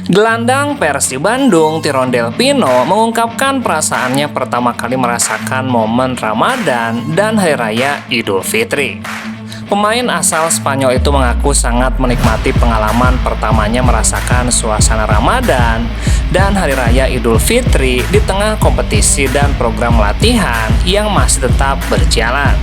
Gelandang Persib Bandung, Tirondel Pino, mengungkapkan perasaannya pertama kali merasakan momen Ramadan dan Hari Raya Idul Fitri. Pemain asal Spanyol itu mengaku sangat menikmati pengalaman pertamanya merasakan suasana Ramadan dan Hari Raya Idul Fitri di tengah kompetisi dan program latihan yang masih tetap berjalan.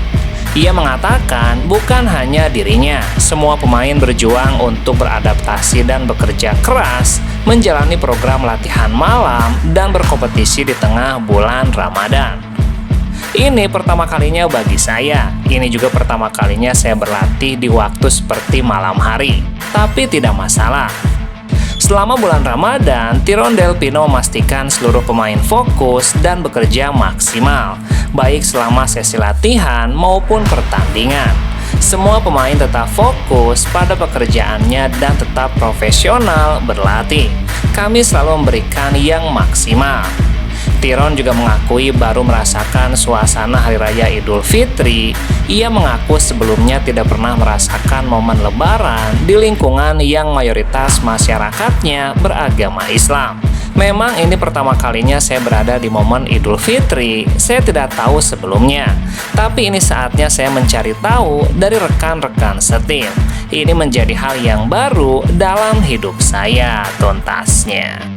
Ia mengatakan bukan hanya dirinya, semua pemain berjuang untuk beradaptasi dan bekerja keras menjalani program latihan malam dan berkompetisi di tengah bulan Ramadan. Ini pertama kalinya bagi saya. Ini juga pertama kalinya saya berlatih di waktu seperti malam hari. Tapi tidak masalah. Selama bulan Ramadan, Tirondel Pino memastikan seluruh pemain fokus dan bekerja maksimal, baik selama sesi latihan maupun pertandingan. Semua pemain tetap fokus pada pekerjaannya dan tetap profesional berlatih. Kami selalu memberikan yang maksimal. Tiron juga mengakui baru merasakan suasana Hari Raya Idul Fitri. Ia mengaku sebelumnya tidak pernah merasakan momen Lebaran di lingkungan yang mayoritas masyarakatnya beragama Islam. Memang ini pertama kalinya saya berada di momen Idul Fitri. Saya tidak tahu sebelumnya, tapi ini saatnya saya mencari tahu dari rekan-rekan setim. Ini menjadi hal yang baru dalam hidup saya, tuntasnya.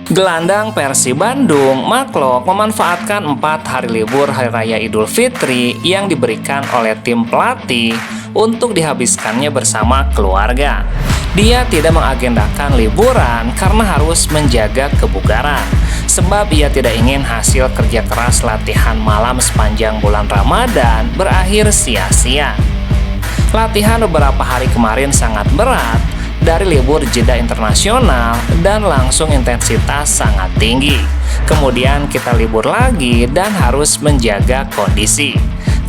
Gelandang Persib Bandung, Maklok, memanfaatkan 4 hari libur Hari Raya Idul Fitri yang diberikan oleh tim pelatih untuk dihabiskannya bersama keluarga. Dia tidak mengagendakan liburan karena harus menjaga kebugaran, sebab ia tidak ingin hasil kerja keras latihan malam sepanjang bulan Ramadan berakhir sia-sia. Latihan beberapa hari kemarin sangat berat, dari libur jeda internasional dan langsung intensitas sangat tinggi. Kemudian kita libur lagi dan harus menjaga kondisi.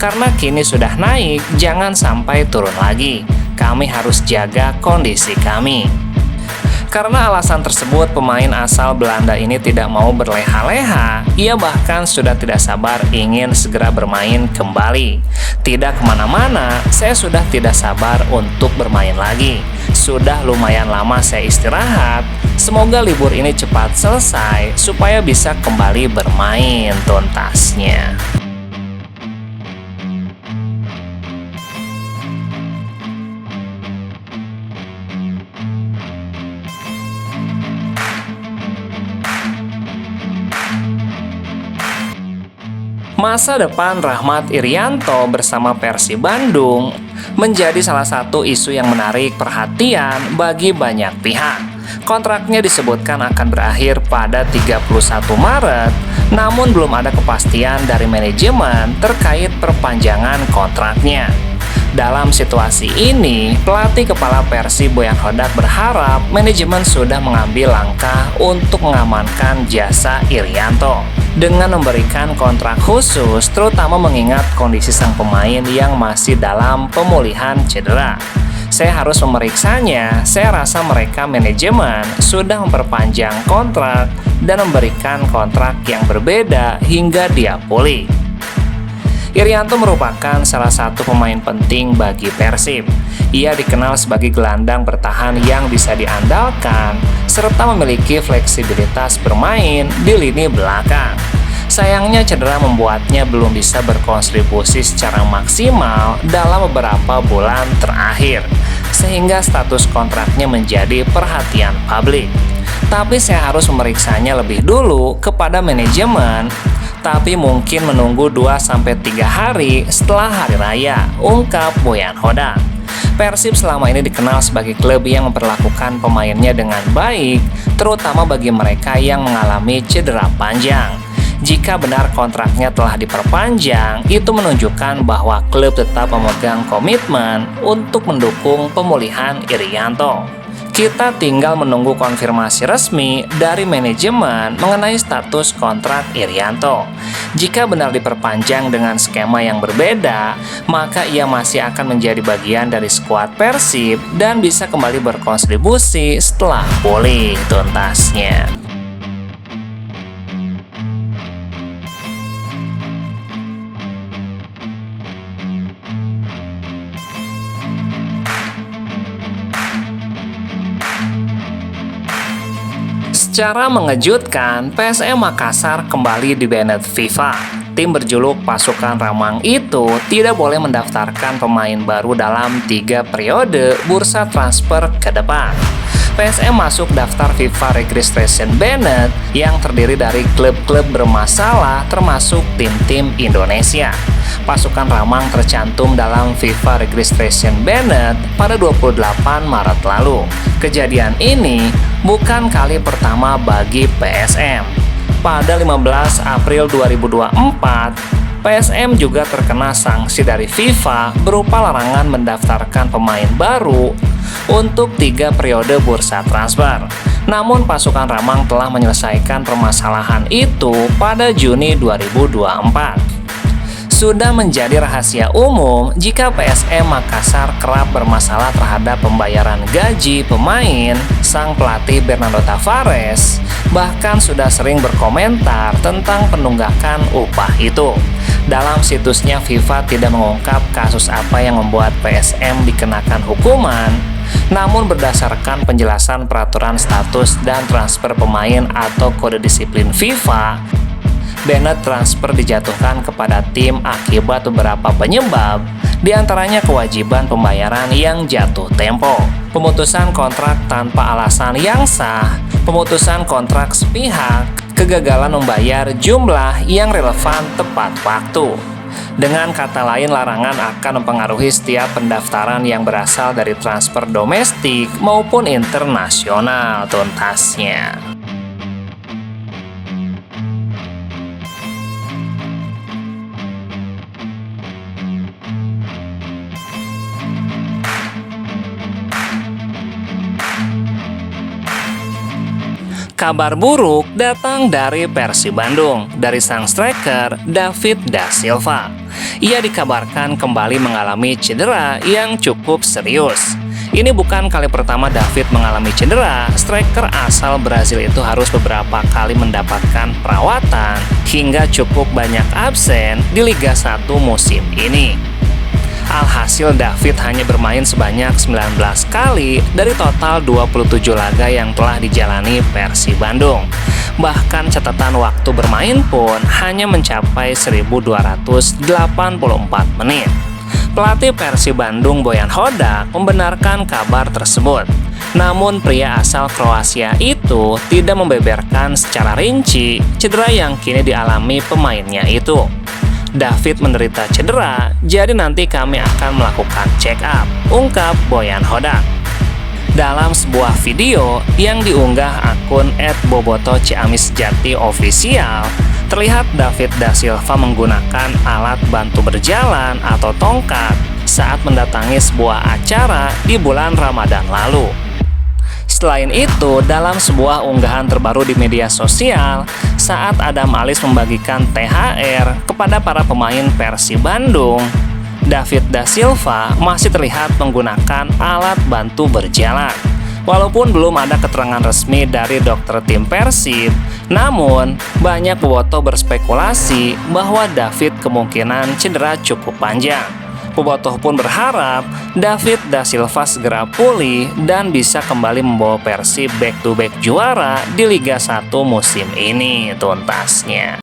Karena kini sudah naik, jangan sampai turun lagi. Kami harus jaga kondisi kami. Karena alasan tersebut, pemain asal Belanda ini tidak mau berleha-leha. Ia bahkan sudah tidak sabar ingin segera bermain kembali. Tidak kemana-mana, saya sudah tidak sabar untuk bermain lagi. Sudah lumayan lama saya istirahat. Semoga libur ini cepat selesai supaya bisa kembali bermain, tuntasnya. Masa depan Rahmat Irianto bersama Persib Bandung menjadi salah satu isu yang menarik perhatian bagi banyak pihak. Kontraknya disebutkan akan berakhir pada 31 Maret, namun belum ada kepastian dari manajemen terkait perpanjangan kontraknya. Dalam situasi ini, pelatih kepala Persib Boyan Hodak berharap manajemen sudah mengambil langkah untuk mengamankan jasa Irianto dengan memberikan kontrak khusus, terutama mengingat kondisi sang pemain yang masih dalam pemulihan cedera. Saya harus memeriksanya. Saya rasa mereka manajemen sudah memperpanjang kontrak dan memberikan kontrak yang berbeda hingga dia pulih. Irianto merupakan salah satu pemain penting bagi Persib. Ia dikenal sebagai gelandang bertahan yang bisa diandalkan serta memiliki fleksibilitas bermain di lini belakang. Sayangnya cedera membuatnya belum bisa berkontribusi secara maksimal dalam beberapa bulan terakhir, sehingga status kontraknya menjadi perhatian publik. Tapi saya harus memeriksanya lebih dulu kepada manajemen, tapi mungkin menunggu 2-3 hari setelah hari raya, ungkap Boyan Hodak. Persib selama ini dikenal sebagai klub yang memperlakukan pemainnya dengan baik, terutama bagi mereka yang mengalami cedera panjang. Jika benar kontraknya telah diperpanjang, itu menunjukkan bahwa klub tetap memegang komitmen untuk mendukung pemulihan Irianto. Kita tinggal menunggu konfirmasi resmi dari manajemen mengenai status kontrak Irianto. Jika benar diperpanjang dengan skema yang berbeda, maka ia masih akan menjadi bagian dari skuad Persib dan bisa kembali berkontribusi setelah pulih tuntasnya. Secara mengejutkan, PSM Makassar kembali di-banned FIFA. Tim berjuluk Pasukan Ramang itu tidak boleh mendaftarkan pemain baru dalam 3 periode bursa transfer ke depan. PSM masuk daftar FIFA Registration Banned yang terdiri dari klub-klub bermasalah termasuk tim-tim Indonesia. Pasukan Ramang tercantum dalam FIFA Registration Banned pada 28 Maret lalu. Kejadian ini bukan kali pertama bagi PSM. Pada 15 April 2024, PSM juga terkena sanksi dari FIFA berupa larangan mendaftarkan pemain baru untuk 3 periode bursa transfer. Namun pasukan Ramang telah menyelesaikan permasalahan itu pada Juni 2024. Sudah menjadi rahasia umum jika PSM Makassar kerap bermasalah terhadap pembayaran gaji pemain. Sang pelatih Bernardo Tavares bahkan sudah sering berkomentar tentang penunggakan upah itu. Dalam situsnya, FIFA tidak mengungkap kasus apa yang membuat PSM dikenakan hukuman. Namun berdasarkan penjelasan peraturan status dan transfer pemain atau kode disiplin FIFA, banned transfer dijatuhkan kepada tim akibat beberapa penyebab, diantaranya kewajiban pembayaran yang jatuh tempo, pemutusan kontrak tanpa alasan yang sah, pemutusan kontrak sepihak, kegagalan membayar jumlah yang relevan tepat waktu. Dengan kata lain, larangan akan mempengaruhi setiap pendaftaran yang berasal dari transfer domestik maupun internasional tuntasnya. Kabar buruk datang dari Persib Bandung, dari sang striker David da Silva. Ia dikabarkan kembali mengalami cedera yang cukup serius. Ini bukan kali pertama David mengalami cedera. Striker asal Brazil itu harus beberapa kali mendapatkan perawatan hingga cukup banyak absen di Liga 1 musim ini. Alhasil David hanya bermain sebanyak 19 kali dari total 27 laga yang telah dijalani Persib Bandung. Bahkan catatan waktu bermain pun hanya mencapai 1.284 menit. Pelatih Persib Bandung Bojan Hodak membenarkan kabar tersebut. Namun pria asal Kroasia itu tidak membeberkan secara rinci cedera yang kini dialami pemainnya itu. David menderita cedera, jadi nanti kami akan melakukan check up, ungkap Bojan Hodak. Dalam sebuah video yang diunggah akun @boboto_ciamisjati official, terlihat David da Silva menggunakan alat bantu berjalan atau tongkat saat mendatangi sebuah acara di bulan Ramadan lalu. Selain itu, dalam sebuah unggahan terbaru di media sosial, saat Adam Alis membagikan THR kepada para pemain Persib Bandung, David da Silva masih terlihat menggunakan alat bantu berjalan. Walaupun belum ada keterangan resmi dari dokter tim Persib, namun banyak bobotoh berspekulasi bahwa David kemungkinan cedera cukup panjang. Bobotoh pun berharap David da Silva segera pulih dan bisa kembali membawa Persib back-to-back juara di Liga 1 musim ini tuntasnya.